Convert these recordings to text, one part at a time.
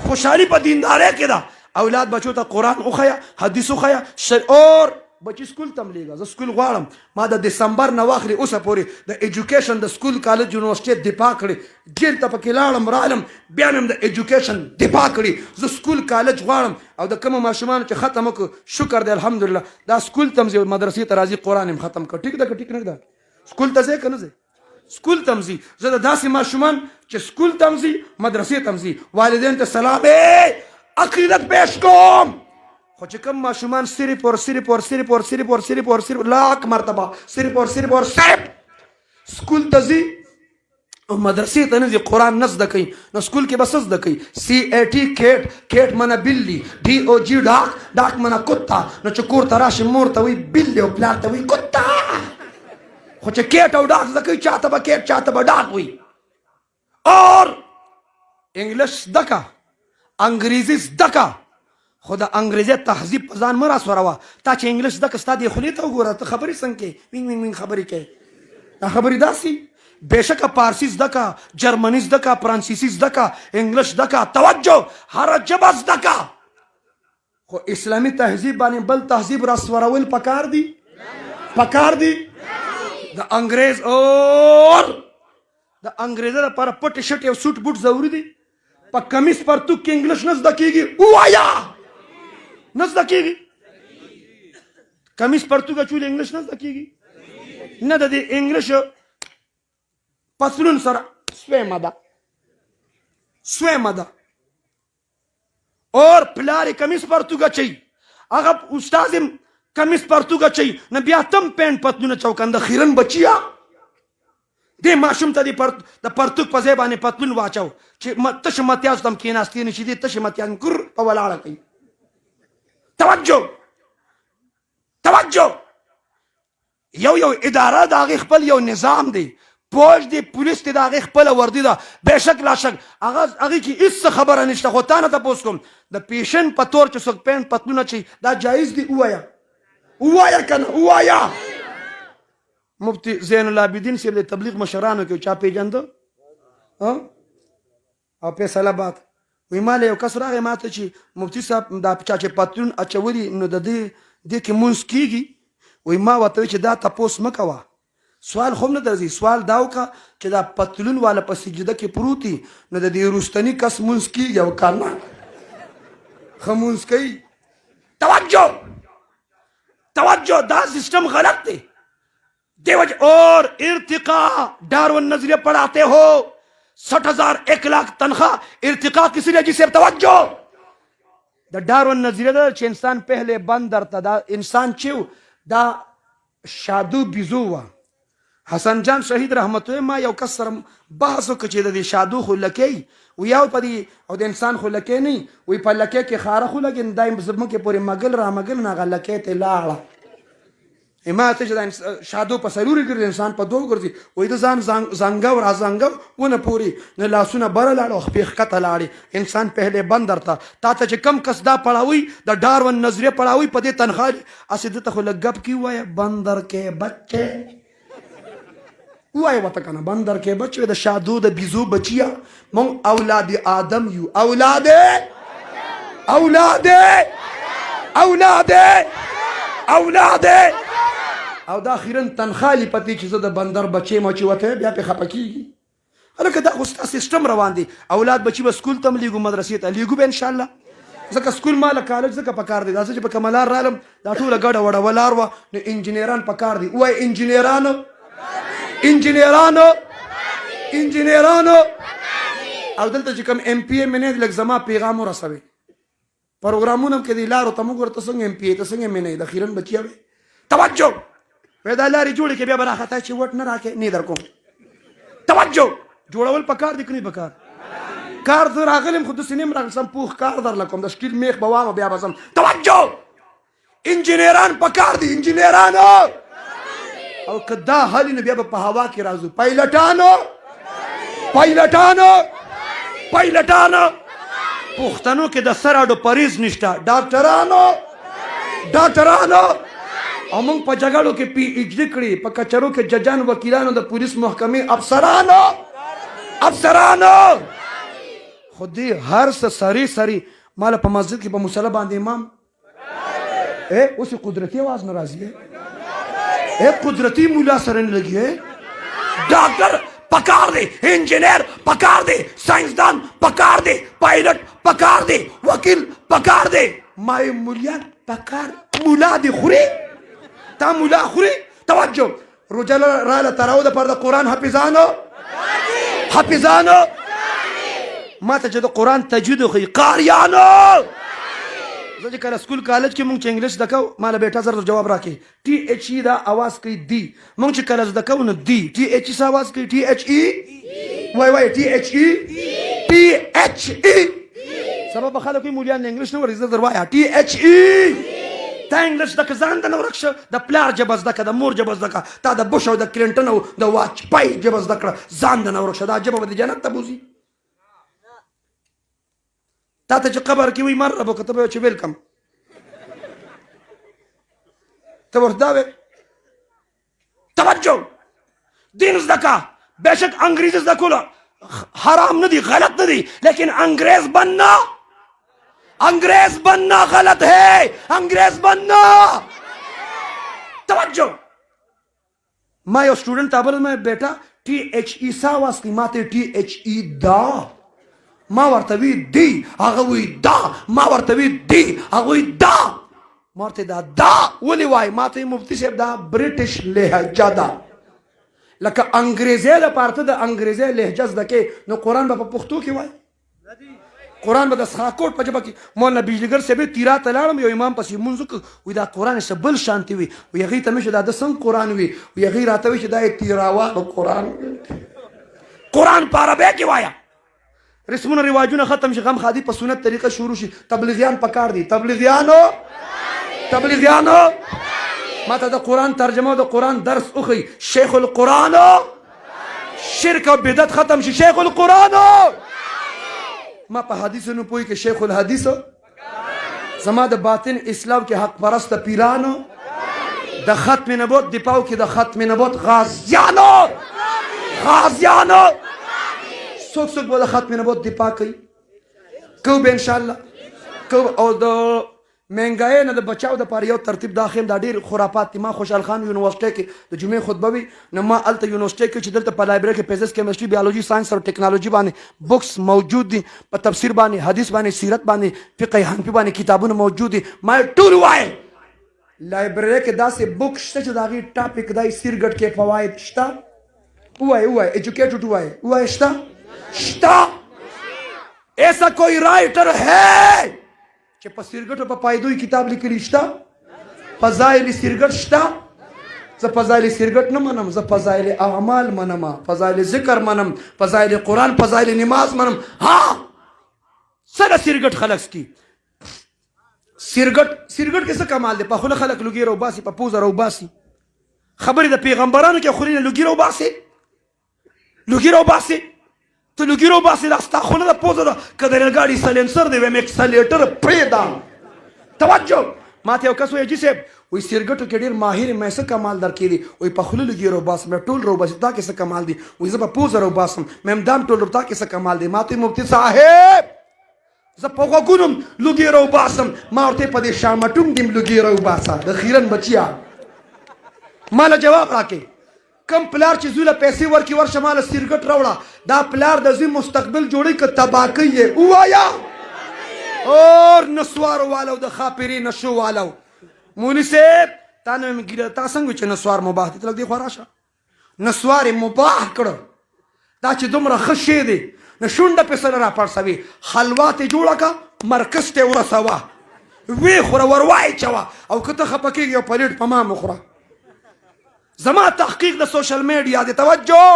خوشحالي په دیندارۍ کې ده. اولاد بچو ته قرآن وښیه، حدیث وښیه. اور بچی سکول ته م لیږه. زه سکول غواړم. ما د دسمبر نه واخلي اوسه پورې د ایجوکیشن د سکول کالج یونیورسټي دفاع کړې. جیل ته پکې لاړم رالم، بیا مې د ایجوکیشن دفاع کړي. زه سکول کالج غواړم. او د کومو ماشومانو چې ختم وکړو شکر دی الحمدلله، دا سکول ته م ځي، مدرسې ته راځي، قرآن یې ختم کړ. ټیک ده که ټیک نه ده؟ سکول ته ځې که نه ځې؟ سکول ته م ځي. زه د داسې ماشومان چې سکول ته م ځي مدرسې ته م ځي والدین ته سلام عقیدت پیش کوم. خو چې کوم ماشومان صرف اور صرف اور صرف اور صرف اور صرف اور صرف لاک مرتبه صرف اور صرف اور صرف سکول ته ځي او مدرسې ته نه ځي، قرآن نه زده کوي، نو سکول کې به څه زده کوي؟ CAT کیټ، کیټ منه بلی، DOG ډاک، ډاک منه کتا. نو چې کور ته راشي مور ته وایي بلی او پلار ته وایي کتا. خو چې کیټ او ډاک زده کوي چاته به کیټ چاته به ډاک وایي. اور انګلیش زده که، انګریزي زده که، خو د انګریزي تهذیب په ځان مه راسوروه. تا چې انګلیش زده که ستا دې خولې ته وګوره، ته خبرې څنګه کوې؟ وینګ وینګ وینګ خبرې کوې. دا خبرې داسې بېشکه پارسي زده که، جرمني زده که، فرانسیسي زده که، انګلیش زده که. توجه، هره ژبه زده که. خو اسلامي تهذیب باندې بل تهذیب راسورول پکار دي؟ پکار دي؟ د انګریز اور د انګریزه لپاره پټ شټ یو سوټ بوټ ضروري دي. په کمیس پرتوګ کې انګلیش نه زده کېږي. ووایه نه زده کېږي. کمیس پرتوګ اچولې انګلیش نه زده کېږي. نه د دې انګلیش پتلون سره سویمه ده، سویمه ده. اور پلار یې کمیس پرتوګ اچوي، هغه استاد یې کمیس پرتوګ اچوي، نو بیا تم پینټ پتلونه چوکنده خیرن بچیا. دې ماشوم ته د پرتوګ په ځای باندې پتلون واچو چې تشه متیاز ته هم کېناستې نه شي. دې تشه متیاز ګر په ولاړه کوي. توجه توجه. یو اداره د هغې خپل یو نظام دی، پوج دی، پولیس دی، د هغې خپله وردي ده. بېشک لاشک هغې کې هېڅ څه خبره نشته. خو تا نه تپوس کوم د پیشن په طور چې څوک پینټ پتلون اچوي دا جایز دی؟ ووایه ووایه که نه ووایه. مفتی زین العابدین صاحب د تبلیغ مشرانو کې چا پیژنده او فیصل آباد وایي ما له یو کس راغی ما ته چې مفتی صاحب دا چا چې پتلون اچولي نو د دې کې مونځ کېږي. وایي ما ورته وایي چې دا تپوس مه کوه، سوال خو هم نه درځي. سوال دا وکړه چې دا پتلون والا په سجده کې پروت وي نو د دې وروستني کس مونځ کېږي او که نه ښه مونځ کوي. توجه توجه. دا سسٹم غلط دی. اور ارتقا ڈارون نظریہ پڑھاتے ہو 60,000 1 لاکھ تنخواہ. ارتقا کسی نے جسے توجہ دا ڈارون نظریہ دا چې انسان پہلے بندر تا دا انسان چیو دا شادو بیزو وا. حسن جان شهید رحمت الله ما یو کس سره بحث وکړ چې د شادو خو لکې ویاو پدې او د انسان خو لکې نه وي، په لکې کې خاره خو لګین دایم زمکه پورې مګل را مګل نه غلکې ته لاړه. ما ته چې د شادو په سروري ګرځي انسان په دوه ګرځي. وایي د ځان زنګو را زنګو ونه پوري نه لاسونه بره لاړ او خپې ښکته لاړې. انسان پهلې بندر ته تا ته چې کم کس دا پړاوي د ډاروین نظریه پړاوي په دې تنخواه اسې دته خو لږ ګپ کې ووایه بندر کې بچې ووایه ورته که نه بندر کې بچې د شادو د بیزو بچیه. مونږ اولاد آدم یو. اولاد اولاد اولاد اولاد او دا اخیرا تنخوالی پتی چې زه د بندر بچې ما چې وته بیا پې خفه کېږي. هلکه دا خو ستا سیسټم روان دی. اولاد بچي به سکول ته م لیږو مدرسې ته لیږو به انشاءالله. ځکه سکول ماله کالج ځکه پکار دی. دا زه چې په کومه لار رالم دا ټوله ګډه وډه ولار وه نو انجینران پکار دي. ووایه انجینرانو انجینرانو انجینرانو. او دلته چې کوم ایم پی ایم نه لږ زما پیغام ورسوي پروګرامونه کې د لارو ته موږ ورته څنګه ایم پی ته څنګه مې نه د اخیرا بچیا وي. توجه پیدا لارې جوړې کې بیا به راخطا چې وټ نه راکې نه در کوم. توجه جوړول پکار دي که نه پکار؟ کار زه راغلم خو داسې نیم راغلم پوخ کار درله کوم د شکیل میخ به وامه بیا به ځم. توجه انجینران پکار دي انجینرانو. او که دا حل نه بیا به په هوا کې راځو. پایلټانو پایلټانو پایلټانو. پښتنو کې د سر اډو پریز نشته. ډاکټرانو ډاکټرانو. او موږ په جګړو کې پی ایچ ډي کړي، په کچرو کې ججان وکیلانو د پولیس محکمې افسرانو افسرانو. خو دې هر څه سری ماله په مسجد کې په مصلی باندې امام اوس قدرتي आवाज نه راځي قدرتي مولا سره نه لګي ډاکټر پکار دی انجینیر پکار دی ساينسدان پکار دی پایلټ پکار دی وکیل پکار دی مای مولیان پکار مولا دی خوري تا مولا خوري توجه رجال را تراو د پر د قران حافظانو ما ته چې د قران تجوید خو قاریانو زه چې کله سکول کالج کې مونږ چې انګلیش زده کوو ماله بیټا زر جواب راکړي ټي ایچ ای دا اواز کوي دی مونږ چې کله زده کوو نو دی ټي ایچ ای څه اواز کوي ټي ایچ ای وای ټي ایچ ای سبب خلک مولیان انګلیش نه ورزه در وایا ټي ایچ ای تا انګلیش د ځان د نورښ د پلار جبز دکه د مور جبز دکه تا د بوش او د کلینټن او د واجپای جبز دکړه ځان د نورښ دا جبه د جنت ته بوزي تا ته چې قبر کې وي مرحبا کتبه چې ویلکم ته ورته وې توجه دین زده کا बेशक अंग्रेजी زده کول حرام نه دي غلط نه دي لیکن انग्रेज बनना गलत है अंग्रेज बनना توجه ما یو स्टूडेंट تابل में बेटा THE सा आवाज की माते THE دا ما ورته وی دی هغه وی دا ما ورته وی دی هغه وی دا مارته دا ولي وای ماته مفتی صاحب دا برټش لهجه ده لکه انګریزي د پارته د انګریزي لهجه زده کې نو قران په پښتو کې وای قران به د سخاکوټ په جبه کې مولانا بجلیګر سبه تیرا تلارم یو امام پسې منځ وي دا قران سبل شانتي وي وي هغه ته مشه د څنګه قران وي وي هغه راته وي چې دا تیراوا قران په عربی کې وایا رسمونه رواجونه ختم شي غم خادي په سنت طریقه شروع شي تبلیغیان پکار دي تبلیغیانو ماته د قران ترجمه د قران درس اخی شیخ القران شرک او بدعت ختم شي شیخ القران ما په حدیثونو پوي کې شیخ الحدیث زما د باطن اسلام کې حق پرست پیرانو د ختم نبوت دپاو کې د ختم نبوت غازیانو څوک به د ختم نبوت دفاع کوي کو به ان شاء الله کو او د منګای نه د بچاو د پاره یو ترتیب داخل دا ډیر خرافات ما خوشحال خان یونیورسيټي کې د جمعې خطبه وی نو ما الته یونیورسيټي کې چې دلته په لایبرری کې فزکس کیمستري بیولوژي ساينس او ټیکنالوژي باندې بوکس موجود دي په تفسیر باندې حدیث باندې سیرت باندې فقه حنفي باندې کتابونه موجود دي ما ټول وای لایبرری کې داسې بوک شته چې داغي ټاپک دای سیرګټ کې فواید شته وای ایجوکیټډ وای شتا ایسا کوئی رائٹر ہے چې په سیرګټو په پایدوی کتاب لیکلی شتا فضائل سیرګټ شتا زه فضائل سیرګټ نه منم زه فضائل اعمال منم فضائل ذکر منم فضائل قرآن فضائل نماز منم ها سره سیرګټ خلق کی سیرګټ کې څه کمال دی په خوله خلق لوګي رو باسي په پوزه رو باسي خبرې د پیغمبرانو کې خوري نه لوګي رو باسي تو لوګي رو باسي راستا خونه د پوزه ده کدر ګاډي سلنسر دی ویم اکسلیټر پریدا توجه ماته یو کس وایي چې صاحب وای سیرګټو کې ډیر ماهر مې څه کمال درکېدي وای په خوله لوګي رو باسم ټول رو باسي دا کې څه کمال دی وای زه په پوزه رو باسم مې دام ټول رو تا کې څه کمال دی ماته مفتی صاحب زه په غوګونم لوګي رو باسم ما ورته په دې شامټوم دیم لوګي رو باسا د خیرن بچیا مال جواب راکې کم پلار چې زوله پیسې ورکی ورشه مال سیرګټ راوړه دا پلار د زوی مستقبل جوړی که تباکی یې وایا اور نسوار والو د خاپری نشو والو مولوی صاحب تا نه مګیره تا څنګه چې نسوار مباح دي تلک دی خو راشه نسوار مباح کړه دا چې دومره ښه شی دی نه شونډه په سره را پړسوي حلوا ته جوړه کا مرکز ته ورسوه وی خوره وروای چوا او که ته خفه کېږي یو پلیټ په ما مخوره زما تحقیق د سوشل میډیا دی توجه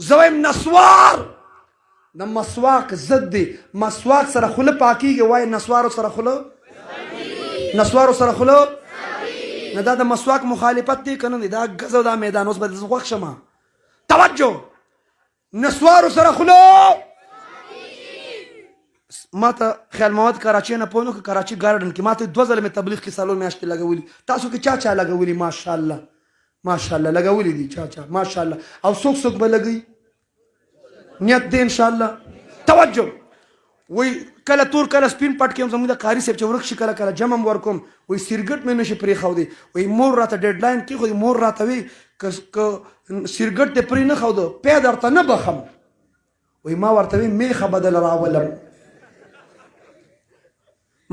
زویم نسوار د مسواک ضد دی مسواک سره خوله پاکیږي وای نسوارو سره خوله نه دا د مسواک مخالفت دی کنه دا غزو دا میدان اوس به خوښ شمه توجه نسوارو سره خوله ما ته خیال مواد کراچۍ نه پوه نو که کراچۍ ګارډن کې ما ته 2 ځله مې تبلیغ کې څلور میاشتې لګولي تاسو کې چا لګولي ماشاءالله لګولي دي چا ماشاءالله او څوک به لګوي نیت دی انشاءالله توجه وای کله تور کله سپین پټ کېم زموږ د قاري صاحب چې ورک شي کله کله جمع م ورکوم وایي سیرګټ مې نشي پرېښودی وایي مور راته ډیډلاین کېښودی مور راته وایي که سیرګټ دې پرې نه ښودو پی درته نه بخم وایي ما ورته وایي میخه بدله راولم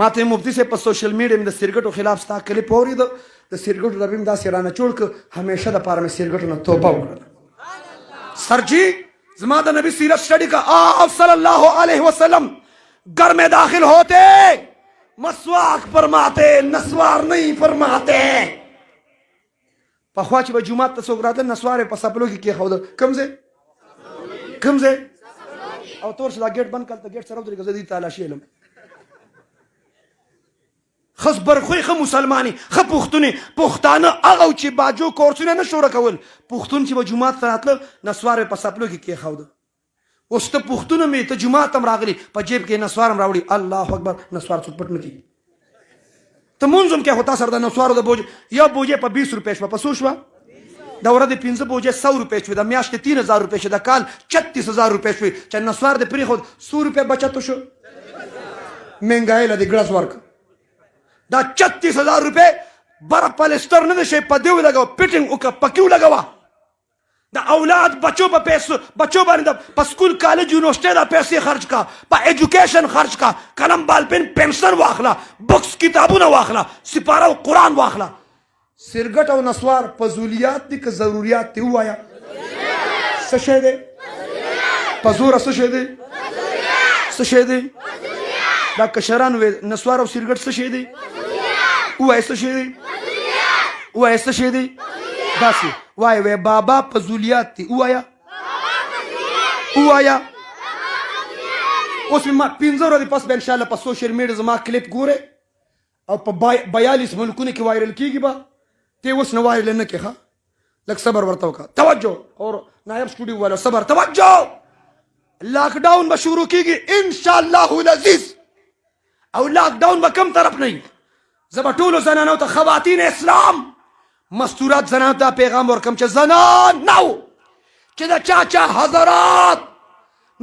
ما ته مفتي صاحب په سوشل میډیا مې د سیرګټو خلاف ستا کلیپ واورېده د سیرګټو ډبې مې داسې رانه چوړ کړ همیشه دپاره مې سیرګټو نه توبه وکړله سر جی زما د نبی سیرت اسٹڈی کا آپ صلی اللہ علیہ وسلم گھر میں داخل ہوتے مسواک فرماتے نسوار نہیں فرماتے پخوا چې به جومات ته څوک راتل نسوار یې په سپلو کې کېښوده کوم ځای کوم ځای او تور چې دا ګیټ بند کړه ته ګیټ سره ودرېږه زه دې تالاشي علم ښه زبرخوی ښه مسلمانې ښه پښتونې پښتانه هغه چې باجو کورسونه نه شوره کول پښتون چې به جومات ته راتله نسوار یې په سپلو کې کېښوده اوس ته پښتون مې ته جومات هم راغلي په جیب کې نسوار هم راوړي الله اکبر نسوار څوک پټ نه کېږي ته مونځ هم کې خو تا سره د نسوارو د بوجې یو بوجې په 20 روپۍ شوه په څو شوه د ورځې 15 بوجې 100 روپۍ شوې د میاشتې 3000 روپۍ شوې د کال 36000 روپۍ شوې چې نسوار دې پرېښود 100 روپۍ بچت شو مهنګایي له دې ګړز ورکړه دا 36000 روپۍ بره پالستر نه دی شی په دې ولګوه فټینګ وکړه پکې ولګوه د اولاد بچو په پیسو بچو باندې په سکول کالج یونیورسټۍ دا پیسې خرج کا په ایجوکیشن خرج کا قلم بالپن پنسن واخله بکس کتابونه واخله سپاره او قرآن واخله سرګټ او نسوار فضولیات دي که ضروریات دي ووایه څه شی دی په زوره څه شی دی څه شی دی دا کشران وی نسوار او سرګټ څه شی دی ووایه څه شی دی ووایه څه شی دی داسې وای وای بابا فضولیات دي ووایه ووایه اوس مې ما 15 ورځې پس به انشاءالله په سوشل میډیا زما کلیپ ګورې او په 42 ملکونو کې وایرل کېږي به ته اوس نه وایرل نه کې ښه لږ صبر ورته وکړه توجه اور نایب سټوډیو والا صبر توجه لاک ډاون به شروع کېږي انشاءالله العزیز او لاک ډاون به کم طرف نه وي زه به ټولو زنانو ته خواتین اسلام مستورات زنانو ته پیغام ورکم چې زنانو چې د چا چا حضرات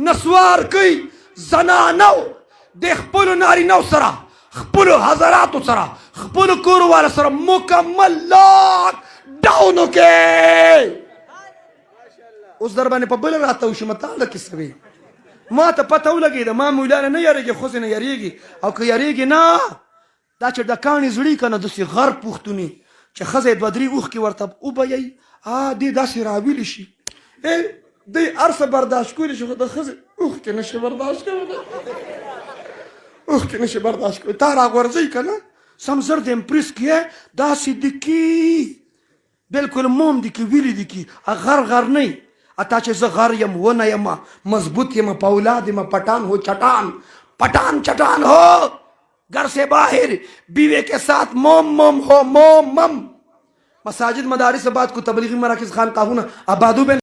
نسوار کوي زنانو د خپلو نارینهو سره خپلو حضراتو سره خپلو کوروالو سره مکمل لاک ډاون وکړئ اوس در باندې په بله راته وشي متعلق کیسه وي ما ته پته ولګېده ما مولانا نه یارېږي ښځې نه یارېږي او که یارېږي نه دا چې د کاڼي زړي که نه داسې غر پښتوني چې ښځه یې 2-3 اوښکې ورته وبهیئ دې داسې راویلې شي دی هر څه برداشت کولی شي خو د ښځې اوښکې نشي برداشت کولی اوښکې نشي برداشت کولی تا راغورځئ که نه سم زر د امپریس کې داسې دي کې بلکل موم دي کې ویلې دي کې غر غر نه اتا چې زه غر یم ونه یم مضبوط یم په اولاد یم پټان ہو چٹان پٹان چٹان ہو घर से बाहर बीवे के साथ मोम मोम हो मोम मम مساجد مدارس بعد کو تبلیغی مراکز خانقاہوں آبادو